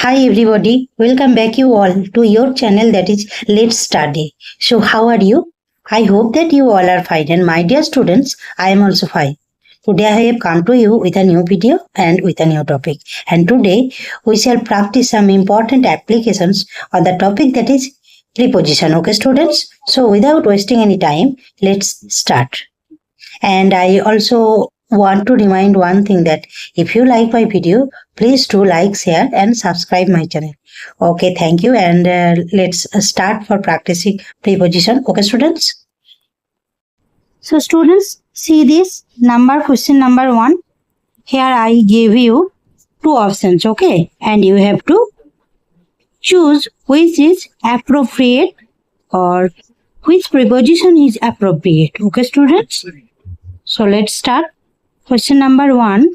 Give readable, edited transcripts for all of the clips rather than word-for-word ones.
Hi everybody, welcome back you all to your channel that is Let's Study. So how are you? I hope that you all are fine and my dear students, I am also fine. Today I have come to you with a new video and with a new topic. And today we shall practice some important applications on the topic that is preposition. Okay students? So without wasting any time, let's start. And I also want to remind one thing that if you like my video, please do like, share and subscribe my channel. Okay, thank you. And let's start for practicing preposition. Okay, students? So students, see this question number 1. Here I gave you 2 options, okay? And you have to choose which is appropriate or which preposition is appropriate. Okay, students? So let's start. Question number 1.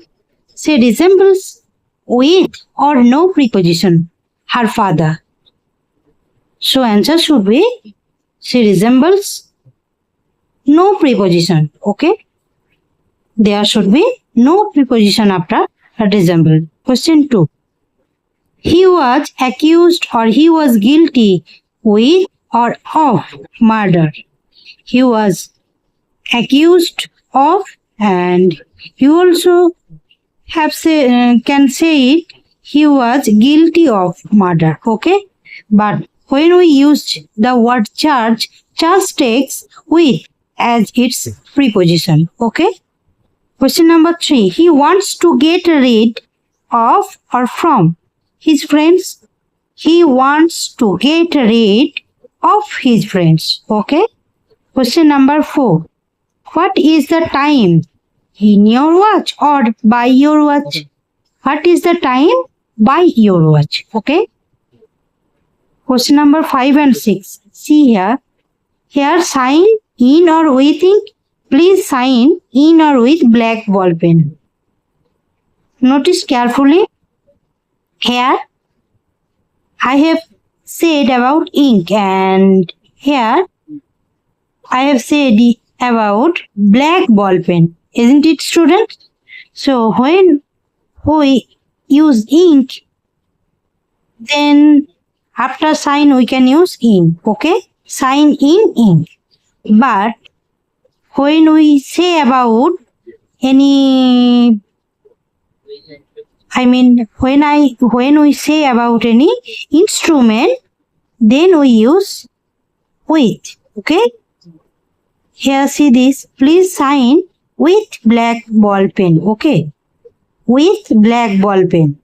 She resembles with or no preposition her father. So answer should be she resembles no preposition. Okay. There should be no preposition after resemble. Question 2. He was accused or he was guilty with or of murder. He was accused of, and you also have can say it, he was guilty of murder. Okay, but when we use the word charge takes with as its preposition. Okay. Question number 3. He wants to get rid of or from his friends. He wants to get rid of his friends. Okay. Question number 4. What is the time? In your watch or by your watch? What is the time? By your watch. Okay. Question number 5 and 6. See here. Here sign in or with ink. Please sign in or with black ball pen. Notice carefully. Here I have said about ink and here I have said about black ball pen, isn't it, students? So when we use ink, then after sign we can use ink. Okay, sign in ink. But when we say about any, when we say about any instrument, then we use with. Okay. Here see this, please sign with black ball pen. Okay, with black ball pen,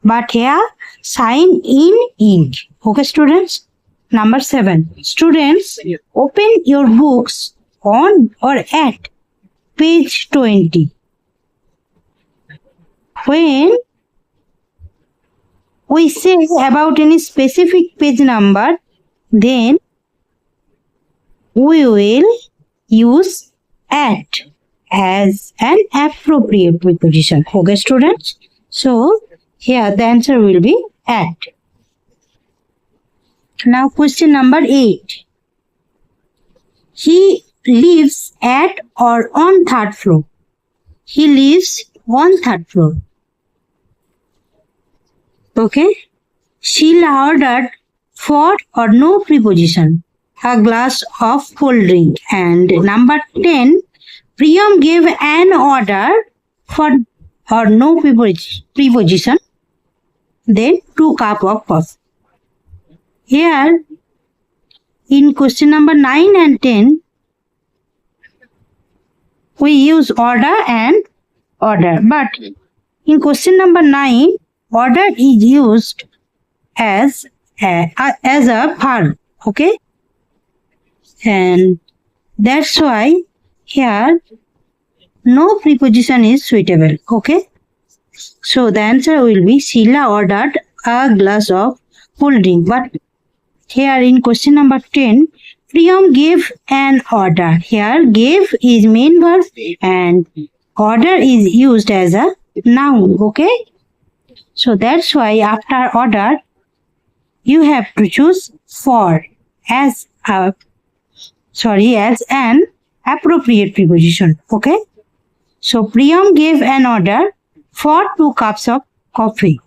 but here sign in ink. Okay, students. Number 7. Students, open your books on or at page 20. When we say about any specific page number, then we will use at as an appropriate preposition. Okay, students? So, here the answer will be at. Now, question number 8. He lives at or on 3rd floor. He lives on 3rd floor. Okay? Sheila ordered for or no preposition a glass of cold drink. And number 10, Priyam gave an order for or no preposition, then 2 cups of coffee. Here, in question number 9 and 10, we use order and order. But in question number 9, order is used as a verb. Okay. And that's why here no preposition is suitable. Okay. So the answer will be Sheila ordered a glass of cold drink. But here in question number 10, Priyam gave an order. Here gave is main verb and order is used as a noun. Okay. So that's why after order you have to choose for as an appropriate preposition. Okay. So Priyam gave an order for 2 cups of coffee.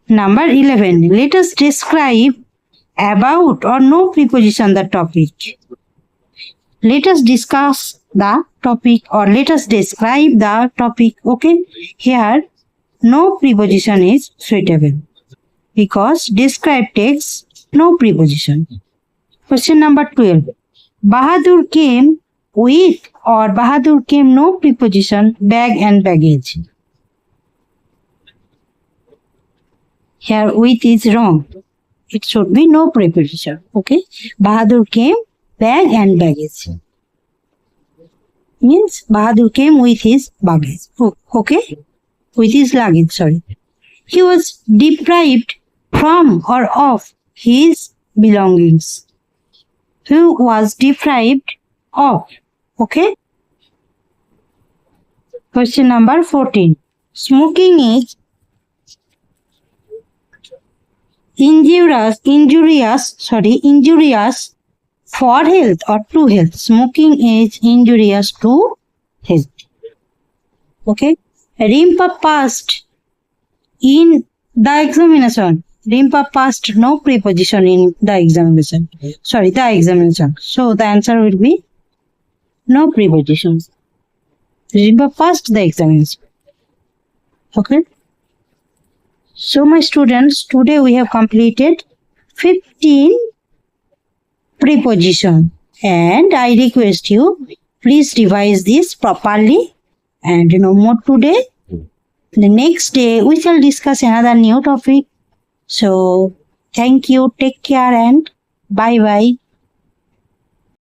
Number 11. Let us describe about or no preposition the topic. Let us discuss the topic or let us describe the topic. Okay. Here, no preposition is suitable because describe takes no preposition. Question number 12. Bahadur came with or Bahadur came no preposition, bag and baggage. Here with is wrong. It should be no preposition. Okay. Bahadur came, bag and baggage. Means Bahadur came with his baggage. Okay. With his luggage, sorry. He was deprived from or of his belongings. Who was deprived of. Okay. Question number 14. Smoking is injurious for health or to health. Smoking is injurious to health. Okay. Rimpa passed in the examination. Rimpa passed no preposition in the examination. Sorry, the examination. So the answer will be no preposition. Rimpa passed the examination. Okay. So my students, today we have completed 15 preposition and I request you please revise this properly and no more today. The next day we shall discuss another new topic. So thank you, take care and bye bye.